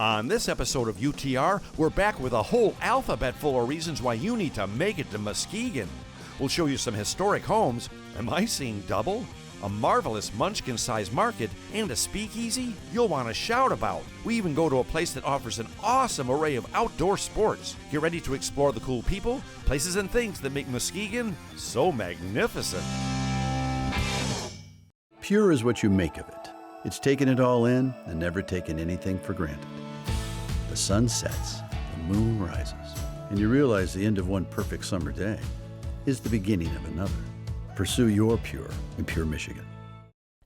On this episode of UTR, we're back with a whole alphabet full of reasons why you need to make it to Muskegon. We'll show you some historic homes. Am I seeing double? A marvelous munchkin-sized market and a speakeasy you'll want to shout about. We even go to a place that offers an awesome array of outdoor sports. Get ready to explore the cool people, places, and things that make Muskegon so magnificent. Pure is what you make of it. It's taken it all in and never taken anything for granted. The sun sets, the moon rises, and you realize the end of one perfect summer day is the beginning of another. Pursue your pure in Pure, Michigan.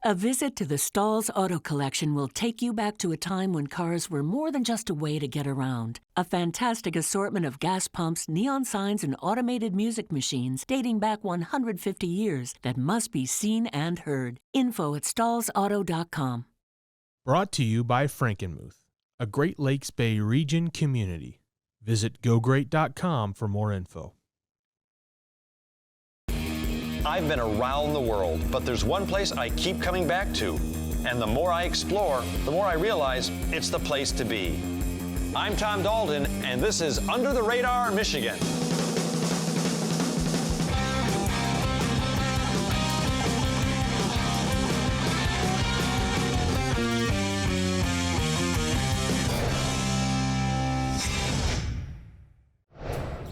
A visit to the Stahl's Auto Collection will take you back to a time when cars were more than just a way to get around. A fantastic assortment of gas pumps, neon signs, and automated music machines dating back 150 years that must be seen and heard. Info at stahlsauto.com. Brought to you by Frankenmuth, a Great Lakes Bay region community. Visit gogreat.com for more info. I've been around the world, but there's one place I keep coming back to. And the more I explore, the more I realize it's the place to be. I'm Tom Dalton, and this is Under the Radar, Michigan.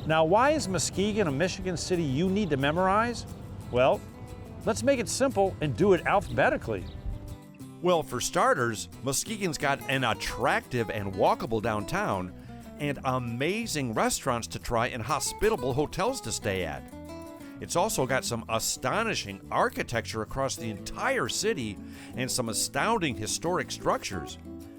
Now, why is Muskegon a Michigan city you need to memorize? Well, let's make it simple and do it alphabetically. Well, for starters, Muskegon's got an attractive and walkable downtown and amazing restaurants to try and hospitable hotels to stay at. It's also got some astonishing architecture across the entire city and some astounding historic structures.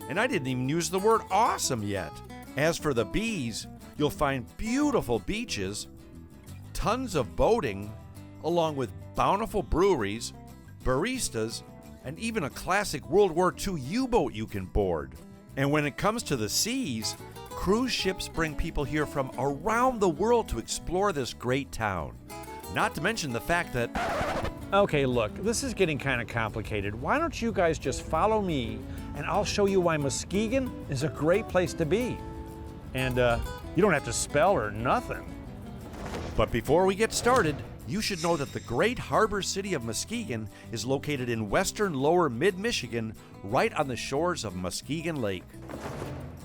And I didn't even use the word awesome yet. As for the B's, you'll find beautiful beaches, tons of boating, along with bountiful breweries, baristas, and even a classic World War II U-boat you can board. And when it comes to the seas, cruise ships bring people here from around the world to explore this great town. Not to mention the fact that... Okay, look, this is getting kind of complicated. Why don't you guys just follow me and I'll show you why Muskegon is a great place to be. And you don't have to spell or nothing. But before we get started, you should know that the great harbor city of Muskegon is located in western lower mid-Michigan, right on the shores of Muskegon Lake.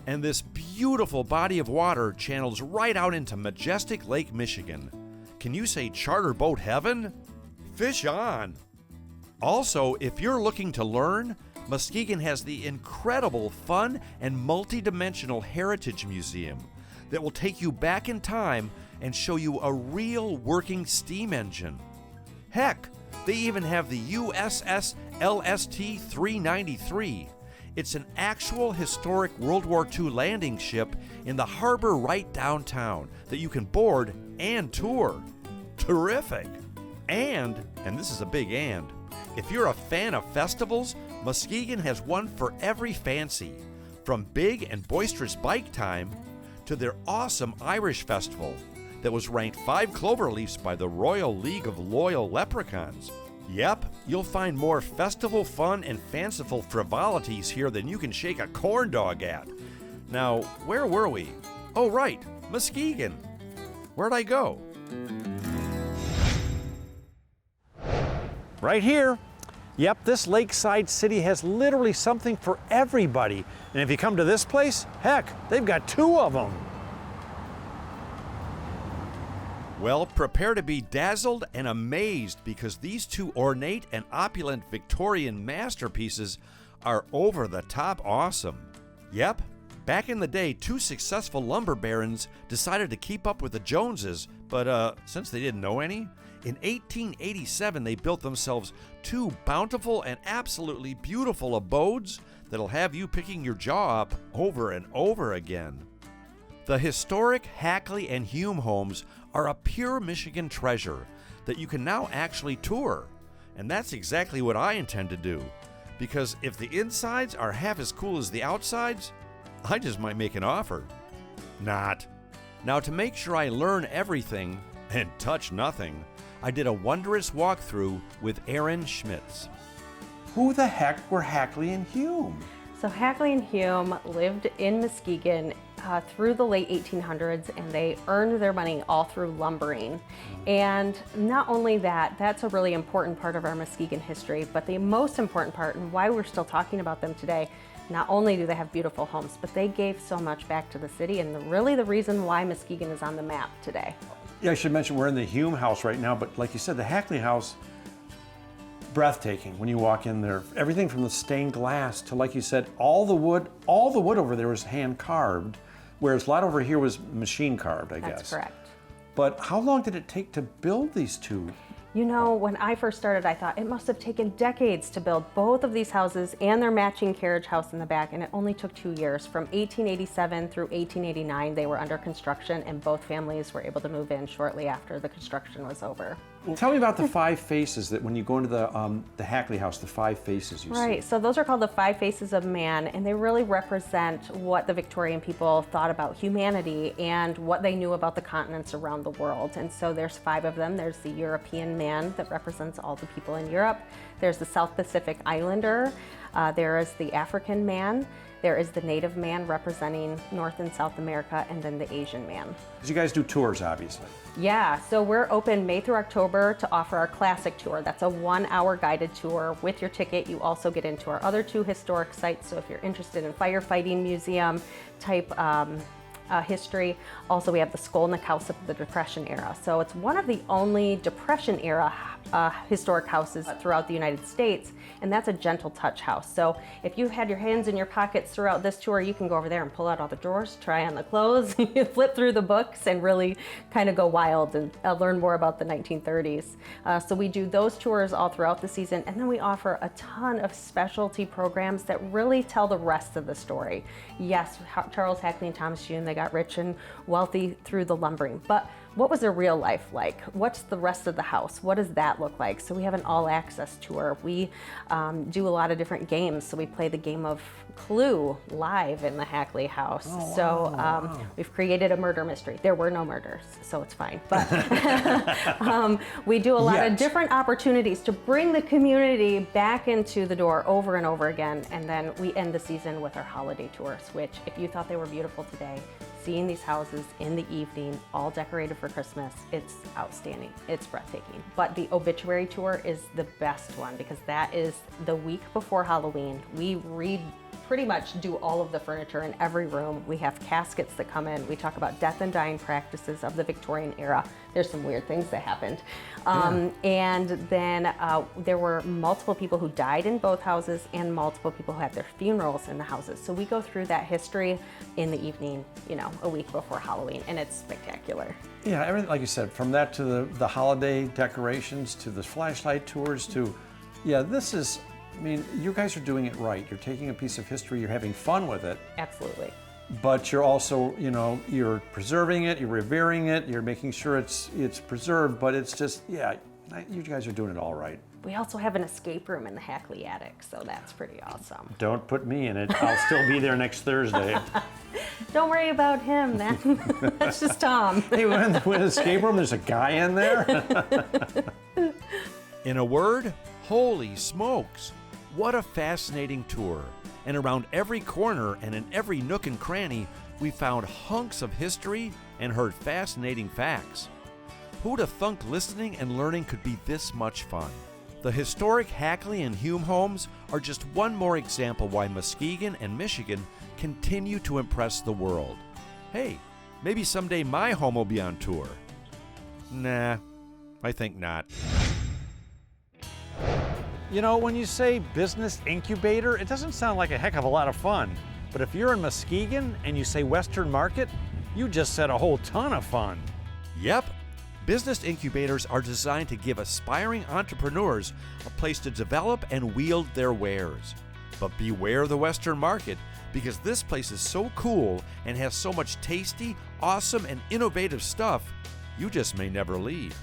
And this beautiful body of water channels right out into majestic Lake Michigan. Can you say charter boat heaven? Fish on! Also, if you're looking to learn, Muskegon has the incredible fun and multi-dimensional Heritage Museum that will take you back in time and show you a real working steam engine. Heck, they even have the USS LST-393. It's an actual historic World War II landing ship in the harbor right downtown that you can board and tour. Terrific! And this is a big and, if you're a fan of festivals, Muskegon has one for every fancy. From big and boisterous bike time to their awesome Irish festival that was ranked 5 cloverleafs by the Royal League of Loyal Leprechauns. Yep, you'll find more festival fun and fanciful frivolities here than you can shake a corn dog at. Now, where were we? Oh, right, Muskegon. Where'd I go? Right here. Yep, this lakeside city has literally something for everybody. And if you come to this place, heck, they've got 2 of them. Well, prepare to be dazzled and amazed because these 2 ornate and opulent Victorian masterpieces are over-the-top awesome. Yep, back in the day, 2 successful lumber barons decided to keep up with the Joneses, but since they didn't know any, in 1887 they built themselves 2 bountiful and absolutely beautiful abodes that'll have you picking your jaw up over and over again. The historic Hackley and Hume homes are a pure Michigan treasure that you can now actually tour. And that's exactly what I intend to do, because if the insides are half as cool as the outsides, I just might make an offer. Not. Now, to make sure I learn everything and touch nothing, I did a wondrous walkthrough with Aaron Schmitz. Who the heck were Hackley and Hume? So Hackley and Hume lived in Muskegon through the late 1800s, and they earned their money all through lumbering. And not only that, that's a really important part of our Muskegon history, but the most important part, and why we're still talking about them today, not only do they have beautiful homes, but they gave so much back to the city, and really the reason why Muskegon is on the map today. Yeah, I should mention we're in the Hume house right now, but like you said, the Hackley house, breathtaking when you walk in there. Everything from the stained glass to, like you said, all the wood over there was hand carved, whereas a lot over here was machine carved, I guess. That's correct. But how long did it take to build these two? You know, when I first started, I thought it must have taken decades to build both of these houses and their matching carriage house in the back, and it only took 2 years. From 1887 through 1889, they were under construction, and both families were able to move in shortly after the construction was over. Well, tell me about the 5 faces that when you go into the Hackley house, the 5 faces you see. Right, so those are called the 5 faces of man, and they really represent what the Victorian people thought about humanity and what they knew about the continents around the world. And so there's 5 of them. There's the European man that represents all the people in Europe. There's the South Pacific Islander. There is the African man. There is the Native man representing North and South America, and then the Asian man. Because you guys do tours, obviously. Yeah, so we're open May through October to offer our classic tour. That's a 1-hour guided tour. With your ticket, you also get into our other 2 historic sites. So if you're interested in firefighting museum type history, also we have the Skolnick House of the Depression era. So it's one of the only Depression era historic houses throughout the United States, and that's a gentle touch house. So if you've had your hands in your pockets throughout this tour, you can go over there and pull out all the drawers, try on the clothes, flip through the books, and really kind of go wild and learn more about the 1930s. So we do those tours all throughout the season, and then we offer a ton of specialty programs that really tell the rest of the story. Yes, Charles Hackley and Thomas Hume, they got rich and wealthy through the lumbering, but what was their real life like? What's the rest of the house? What does that look like? So we have an all-access tour. We do a lot of different games. So we play the game of Clue live in the Hackley house. Oh, so wow. We've created a murder mystery. There were no murders, so it's fine. But we do a lot of different opportunities to bring the community back into the door over and over again. And then we end the season with our holiday tours, which if you thought they were beautiful today, seeing these houses in the evening, all decorated for Christmas, it's outstanding. It's breathtaking. But the obituary tour is the best one because that is the week before Halloween. We pretty much do all of the furniture in every room. We have caskets that come in. We talk about death and dying practices of the Victorian era. There's some weird things that happened. And then there were multiple people who died in both houses and multiple people who had their funerals in the houses. So we go through that history in the evening, you know, a week before Halloween, and it's spectacular. Yeah, everything, like you said, from that to the holiday decorations to the flashlight tours to, yeah, this is, I mean, you guys are doing it right. You're taking a piece of history, you're having fun with it. Absolutely. But you're also, you know, you're preserving it, you're revering it, you're making sure it's preserved, but it's just, yeah, you guys are doing it all right. We also have an escape room in the Hackley attic, so that's pretty awesome. Don't put me in it. I'll still be there next Thursday. Don't worry about him, that's just Tom. Hey, when the escape room, there's a guy in there? In a word, holy smokes! What a fascinating tour. And around every corner and in every nook and cranny, we found hunks of history and heard fascinating facts. Who'd have thunk listening and learning could be this much fun? The historic Hackley and Hume homes are just one more example why Muskegon and Michigan continue to impress the world. Hey, maybe someday my home will be on tour. Nah, I think not. You know, when you say business incubator, it doesn't sound like a heck of a lot of fun. But if you're in Muskegon and you say Western Market, you just said a whole ton of fun. Yep. Business incubators are designed to give aspiring entrepreneurs a place to develop and wield their wares. But beware the Western Market, because this place is so cool and has so much tasty, awesome, and innovative stuff, you just may never leave.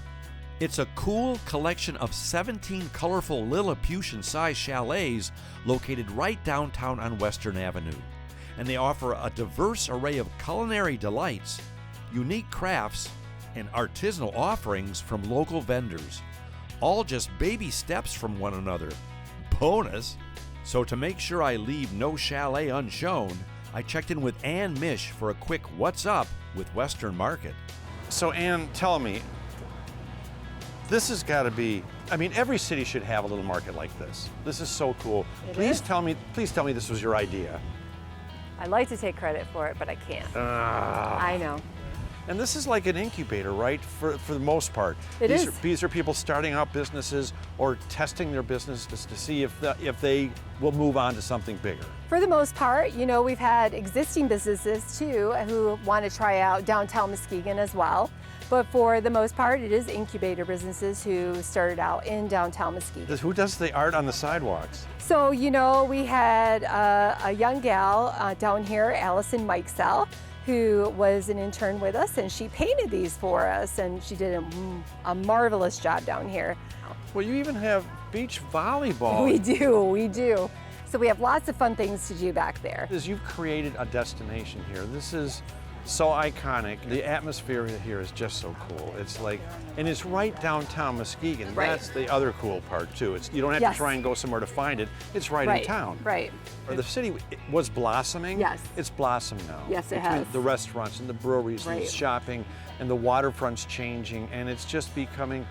It's a cool collection of 17 colorful Lilliputian-sized chalets located right downtown on Western Avenue. And they offer a diverse array of culinary delights, unique crafts, and artisanal offerings from local vendors. All just baby steps from one another. Bonus, So to make sure I leave no chalet unshown, I checked in with Ann Mish for a quick what's up with Western Market. So Ann, tell me, this has got to be, I mean, every city should have a little market like this. This is so cool. Please tell me this was your idea. I'd like to take credit for it, but I can't. I know. And this is like an incubator, right? For the most part. These are people starting out businesses or testing their business to see if they will move on to something bigger. For the most part, you know, we've had existing businesses too who want to try out downtown Muskegon as well. But for the most part, it is incubator businesses who started out in downtown Muskegon. Who does the art on the sidewalks? So, you know, we had a young gal down here, Allison Mikesell, who was an intern with us, and she painted these for us, and she did a marvelous job down here. Well, you even have beach volleyball. We do. So we have lots of fun things to do back there. You've created a destination here. This is so iconic. The atmosphere here is just so cool. It's like, and it's right downtown Muskegon. Right. That's the other cool part too. You don't have to try and go somewhere to find it. It's right in town. Right. The city was blossoming. Yes. It's blossomed now. Yes, it Between has. The restaurants and the breweries and the shopping and the waterfront's changing, and it's just becoming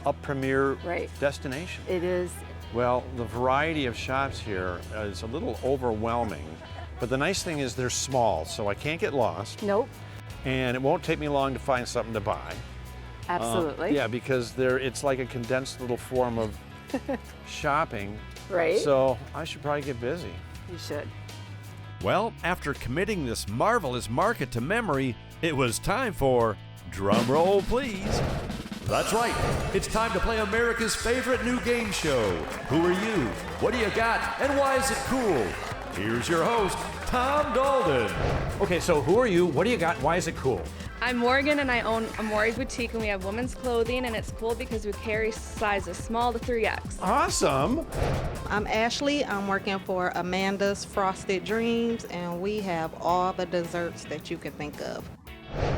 a premier destination. It is. Well, the variety of shops here is a little overwhelming. But the nice thing is they're small, so I can't get lost. Nope. And it won't take me long to find something to buy. Absolutely. Yeah, because it's like a condensed little form of shopping. Right. So I should probably get busy. You should. Well, after committing this marvelous market to memory, it was time for drum roll, please. That's right. It's time to play America's favorite new game show. Who are you? What do you got? And why is it cool? Here's your host, Tom Dalton. Okay, so who are you? What do you got? Why is it cool? I'm Morgan and I own Amori's Boutique, and we have women's clothing, and it's cool because we carry sizes small to 3X. Awesome. I'm Ashley. I'm working for Amanda's Frosted Dreams, and we have all the desserts that you can think of.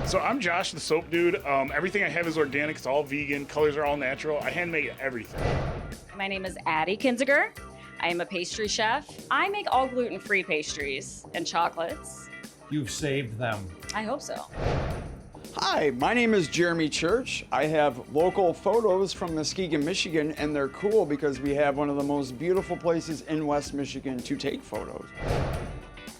So I'm Josh, the soap dude. Everything I have is organic. It's all vegan. Colors are all natural. I handmade everything. My name is Addie Kinziger. I am a pastry chef. I make all gluten-free pastries and chocolates. You've saved them. I hope so. Hi, my name is Jeremy Church. I have local photos from Muskegon, Michigan, and they're cool because we have one of the most beautiful places in West Michigan to take photos.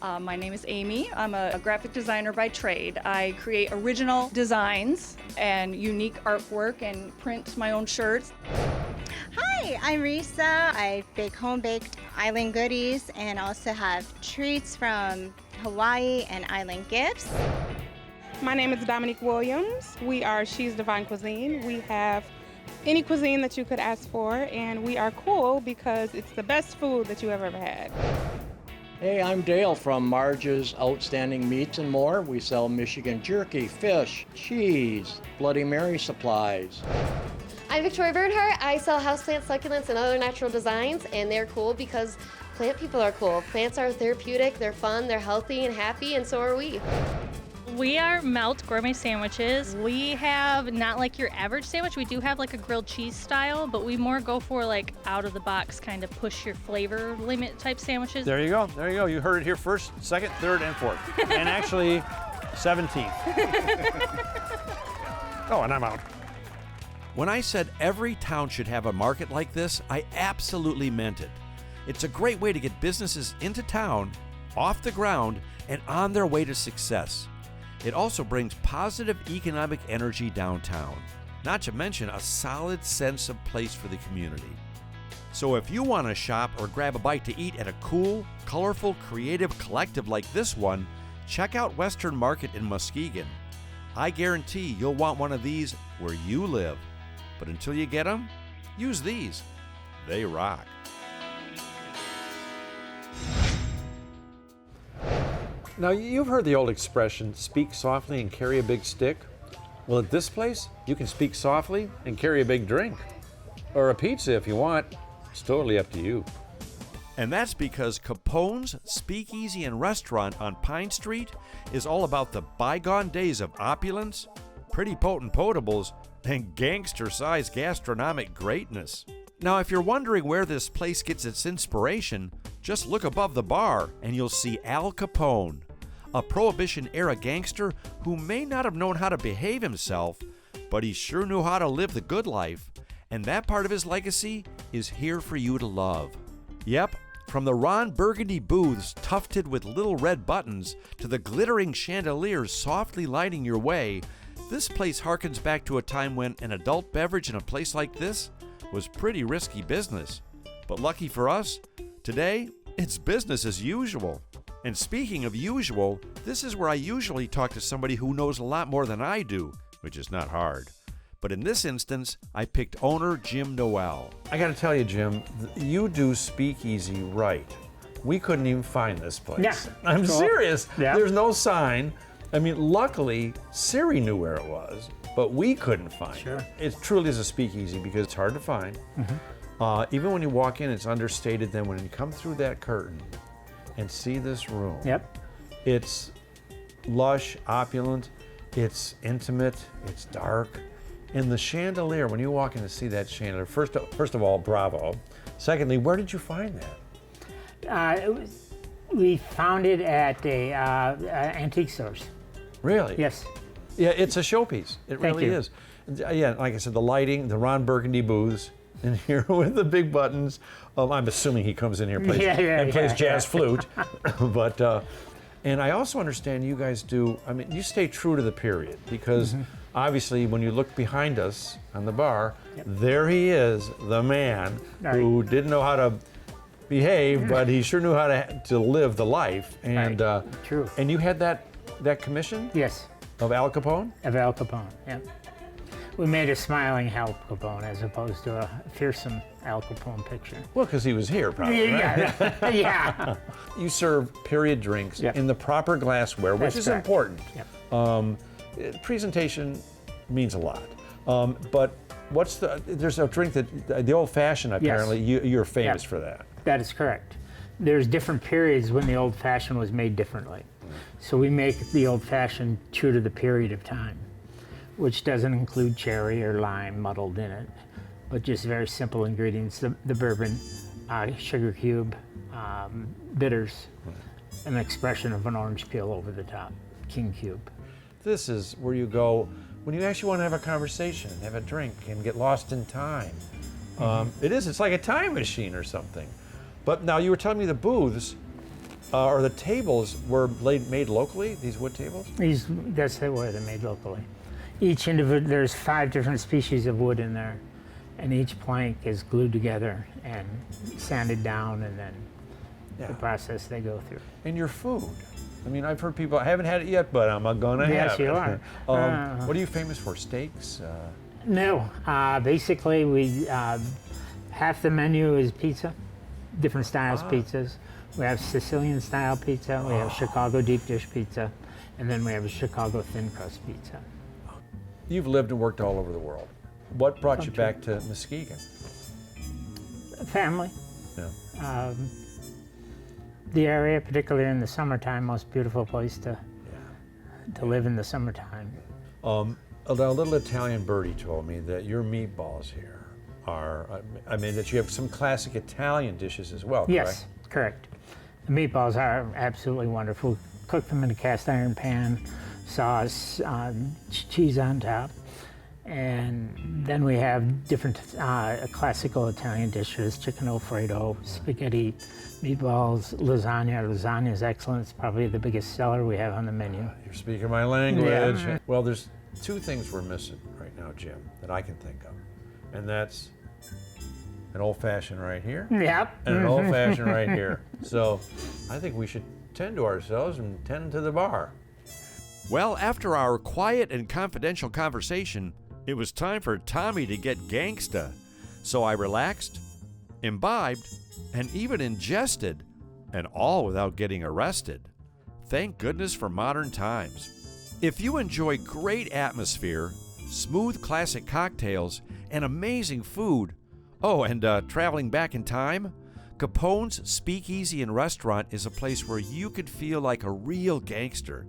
My name is Amy. I'm a graphic designer by trade. I create original designs and unique artwork and print my own shirts. Hi, I'm Risa. I bake home-baked island goodies and also have treats from Hawaii and island gifts. My name is Dominique Williams. We are She's Divine Cuisine. We have any cuisine that you could ask for, and we are cool because it's the best food that you have ever had. Hey, I'm Dale from Marge's Outstanding Meats and More. We sell Michigan jerky, fish, cheese, Bloody Mary supplies. I'm Victoria Bernhardt. I sell houseplants, succulents, and other natural designs, and they're cool because plant people are cool. Plants are therapeutic, they're fun, they're healthy and happy, and so are we. We are Melt Gourmet Sandwiches. We have not like your average sandwich. We do have like a grilled cheese style, but we more go for like out of the box kind of push your flavor limit type sandwiches. There you go. There you go. You heard it here first, second, third, and fourth. And actually, 17th. Oh, and I'm out. When I said every town should have a market like this, I absolutely meant it. It's a great way to get businesses into town, off the ground, and on their way to success. It also brings positive economic energy downtown, not to mention a solid sense of place for the community. So if you want to shop or grab a bite to eat at a cool, colorful, creative collective like this one, check out Western Market in Muskegon. I guarantee you'll want one of these where you live. But until you get them, use these. They rock. Now, you've heard the old expression, speak softly and carry a big stick. Well, at this place, you can speak softly and carry a big drink. Or a pizza if you want. It's totally up to you. And that's because Capone's Speakeasy and Restaurant on Pine Street is all about the bygone days of opulence, pretty potent potables, and gangster-sized gastronomic greatness. Now, if you're wondering where this place gets its inspiration, Just look above the bar and you'll see Al Capone, a Prohibition-era gangster who may not have known how to behave himself, but he sure knew how to live the good life, and that part of his legacy is here for you to love. Yep, from the Ron Burgundy booths tufted with little red buttons to the glittering chandeliers softly lighting your way, this place harkens back to a time when an adult beverage in a place like this was pretty risky business. But lucky for us, today it's business as usual. And speaking of usual, this is where I usually talk to somebody who knows a lot more than I do, which is not hard. But in this instance, I picked owner Jim Noel. I got to tell you, Jim, you do speakeasy right. We couldn't even find this place. Yeah. I'm Cool. serious. Yeah. There's no sign. I mean, luckily, Siri knew where it was, but we couldn't find it. It truly is a speakeasy because it's hard to find. Even when you walk in, it's understated. Then when you come through that curtain and see this room, it's lush, opulent, it's intimate, it's dark. And the chandelier, when you walk in to see that chandelier, first of all, bravo. Secondly, where did you find that? We found it at a antique stores. Really? Yes. Yeah, it's a showpiece. It Thank really you. is. Yeah, like I said, the lighting, the Ron Burgundy booths in here with the big buttons. I'm assuming he comes in here and plays jazz flute. But and I also understand you guys do. I mean, you stay true to the period because obviously, when you look behind us on the bar, there he is, the man who didn't know how to behave, but he sure knew how to live the life. And True. And you had that commission? Yes. Of Al Capone? Of Al Capone, yeah. We made a smiling Al Capone as opposed to a fearsome Al Capone picture. Well, because he was here, probably, right? Yeah. You serve period drinks in the proper glassware, which is correct. important. Yep. Presentation means a lot. But there's a drink that, the old fashioned apparently, you're famous for that. That is correct. There's different periods when the old fashioned was made differently. So we make the old fashioned true to the period of time, which doesn't include cherry or lime muddled in it, but just very simple ingredients, the bourbon, sugar cube, bitters, an expression of an orange peel over the top, king cube. This is where you go when you actually want to have a conversation, have a drink, and get lost in time. It's like a time machine or something. But now you were telling me the booths or the tables were made locally, these wood tables? That's the way they're made locally. Each individual, there's 5 different species of wood in there, and each plank is glued together and sanded down, and then the process they go through. And your food. I mean, I've heard people, I haven't had it yet, but I'm gonna have it. Yes, you are. What are you famous for, steaks? No, basically we, half the menu is pizza, different styles pizzas. We have Sicilian style pizza, we have Chicago deep dish pizza, and then we have a Chicago thin crust pizza. You've lived and worked all over the world. What brought you back to Muskegon? Family. Yeah. The area, particularly in the summertime, most beautiful place to live in the summertime. A little Italian birdie told me that your meatballs here are, that you have some classic Italian dishes as well, correct? Yes, correct. The meatballs are absolutely wonderful. Cook them in a cast iron pan, sauce, cheese on top. And then we have different classical Italian dishes, chicken Alfredo, spaghetti, meatballs, lasagna. Lasagna is excellent. It's probably the biggest seller we have on the menu. You're speaking my language. Yeah. Well, there's 2 things we're missing right now, Jim, that I can think of. And that's an old-fashioned right here. Yep. And an old-fashioned right here. So I think we should tend to ourselves and tend to the bar. Well, after our quiet and confidential conversation, it was time for Tommy to get gangsta. So I relaxed, imbibed, and even ingested, and all without getting arrested. Thank goodness for modern times. If you enjoy great atmosphere, smooth classic cocktails, and amazing food, and traveling back in time, Capone's Speakeasy and Restaurant is a place where you could feel like a real gangster.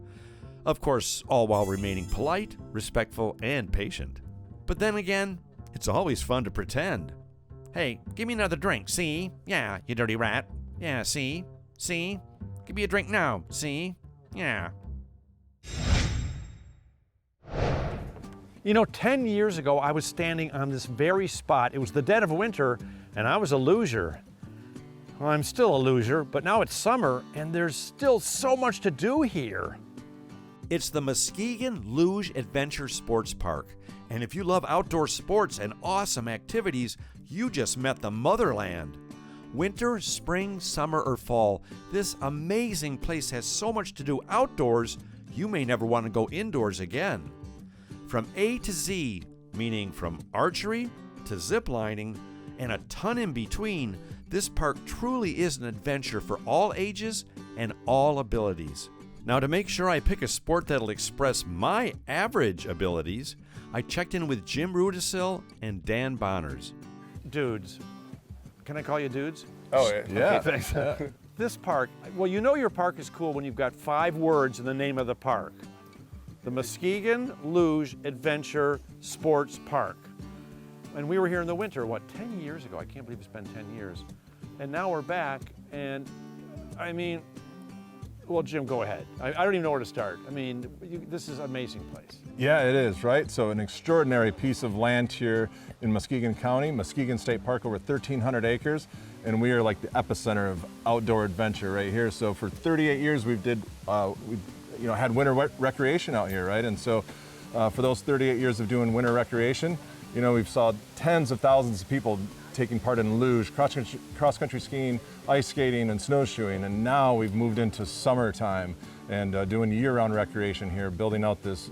Of course, all while remaining polite, respectful, and patient. But then again, it's always fun to pretend. Hey, give me another drink, see? Yeah, you dirty rat. Yeah, see? See? Give me a drink now, see? Yeah. You know, 10 years ago, I was standing on this very spot. It was the dead of winter, and I was a loser. Well, I'm still a loser, but now it's summer, and there's still so much to do here. It's the Muskegon Luge Adventure Sports Park. And if you love outdoor sports and awesome activities, you just met the motherland. Winter, spring, summer, or fall, this amazing place has so much to do outdoors, you may never want to go indoors again. From A to Z, meaning from archery to zip lining and a ton in between, this park truly is an adventure for all ages and all abilities. Now, to make sure I pick a sport that'll express my average abilities, I checked in with Jim Rudisil and Dan Bonners. Dudes. Can I call you dudes? Oh, yeah. Okay, thanks. This park, well, you know your park is cool when you've got 5 words in the name of the park. The Muskegon Luge Adventure Sports Park. And we were here in the winter, 10 years ago? I can't believe it's been 10 years. And now we're back, and I mean, well, Jim, go ahead. I don't even know where to start. I mean, this is an amazing place. Yeah, it is, right? So an extraordinary piece of land here in Muskegon County, Muskegon State Park, over 1,300 acres, and we are like the epicenter of outdoor adventure right here. So for 38 years, we've had winter recreation out here, right? And so for those 38 years of doing winter recreation, we've saw tens of thousands of people taking part in luge, cross-country skiing, ice skating, and snowshoeing. And now we've moved into summertime and doing year-round recreation here, building out this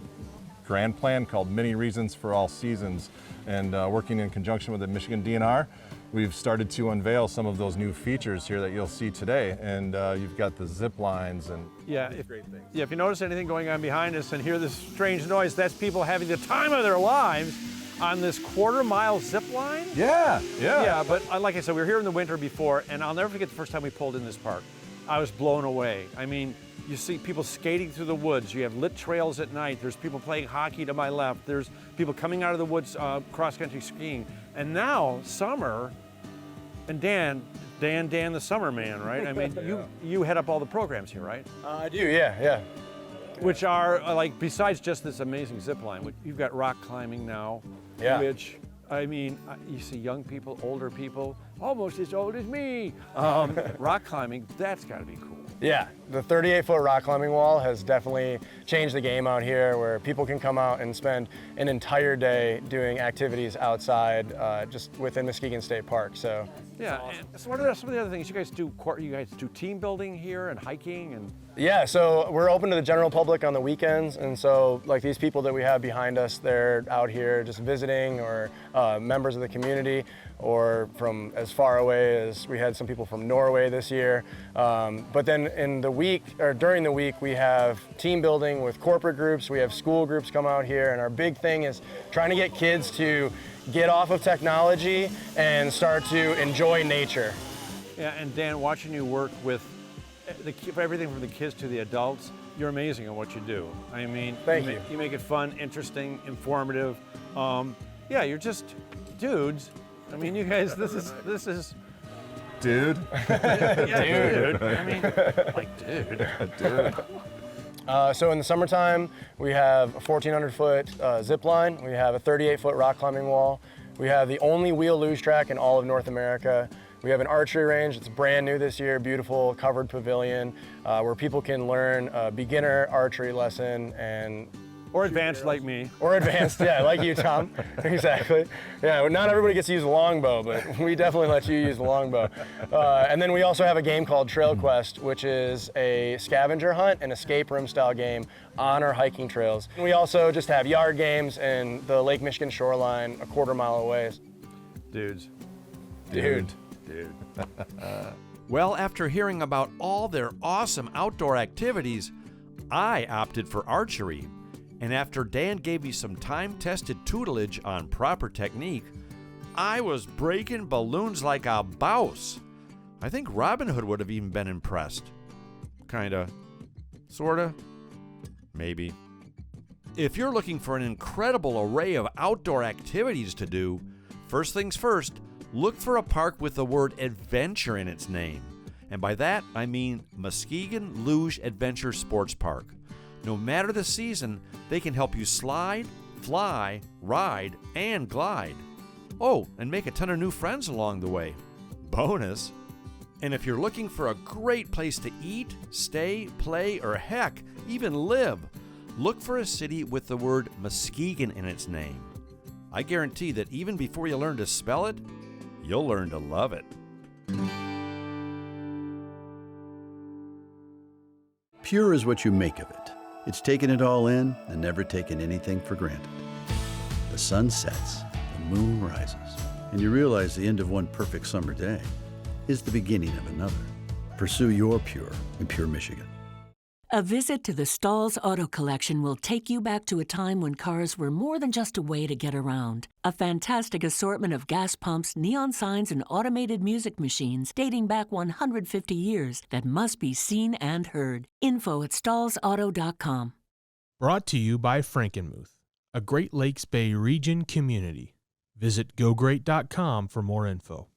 grand plan called Many Reasons for All Seasons. And working in conjunction with the Michigan DNR, we've started to unveil some of those new features here that you'll see today. And you've got the zip lines and great things. Yeah, if you notice anything going on behind us and hear this strange noise, that's people having the time of their lives on this quarter-mile zip line. Yeah. But like I said, we were here in the winter before, and I'll never forget the first time we pulled in this park. I was blown away. I mean, you see people skating through the woods. You have lit trails at night. There's people playing hockey to my left. There's people coming out of the woods cross-country skiing. And now, summer, and Dan the summer man, right? I mean, you head up all the programs here, right? I do, yeah. Which are, besides just this amazing zip line, you've got rock climbing now, which, I mean, you see young people, older people, almost as old as me. Rock climbing, that's got to be cool. Yeah, the 38-foot rock climbing wall has definitely changed the game out here, where people can come out and spend an entire day doing activities outside just within Muskegon State Park. So yeah, awesome. And so what are some of the other things you guys do? You guys do team building here and hiking and? Yeah, so we're open to the general public on the weekends, and so like these people that we have behind us, they're out here just visiting, or members of the community, or from as far away as we had some people from Norway this year. But then in the week, or during the week, we have team building with corporate groups. We have school groups come out here, and our big thing is trying to get kids to get off of technology and start to enjoy nature. Yeah, and Dan, watching you work with everything from the kids to the adults, you're amazing at what you do. I mean, you make it fun, interesting, informative. Yeah, you're just dudes. I mean, you guys, this is. Dude. Yeah, dude. I mean, dude. So in the summertime, we have a 1,400-foot zip line. We have a 38-foot rock climbing wall. We have the only wheel luge track in all of North America. We have an archery range. It's brand new this year, beautiful covered pavilion where people can learn a beginner archery lesson or advanced like me. Or advanced, yeah, like you, Tom. Exactly. Yeah, not everybody gets to use a longbow, but we definitely let you use the longbow. And then we also have a game called Trail Quest, which is a scavenger hunt and escape room style game on our hiking trails. And we also just have yard games in the Lake Michigan shoreline a quarter-mile away. Dudes. Dude. Well, after hearing about all their awesome outdoor activities, I opted for archery. And after Dan gave me some time-tested tutelage on proper technique, I was breaking balloons like a bouse. I think Robin Hood would have even been impressed. Kinda. Sorta. Maybe. If you're looking for an incredible array of outdoor activities to do, first things first, look for a park with the word adventure in its name. And by that, I mean Muskegon Luge Adventure Sports Park. No matter the season, they can help you slide, fly, ride, and glide. Oh, and make a ton of new friends along the way. Bonus! And if you're looking for a great place to eat, stay, play, or heck, even live, look for a city with the word Muskegon in its name. I guarantee that even before you learn to spell it, you'll learn to love it. Pure is what you make of it. It's taken it all in and never taken anything for granted. The sun sets, the moon rises, and you realize the end of one perfect summer day is the beginning of another. Pursue your pure in Pure, Michigan. A visit to the Stalls Auto Collection will take you back to a time when cars were more than just a way to get around. A fantastic assortment of gas pumps, neon signs, and automated music machines dating back 150 years that must be seen and heard. Info at stallsauto.com. Brought to you by Frankenmuth, a Great Lakes Bay region community. Visit gogreat.com for more info.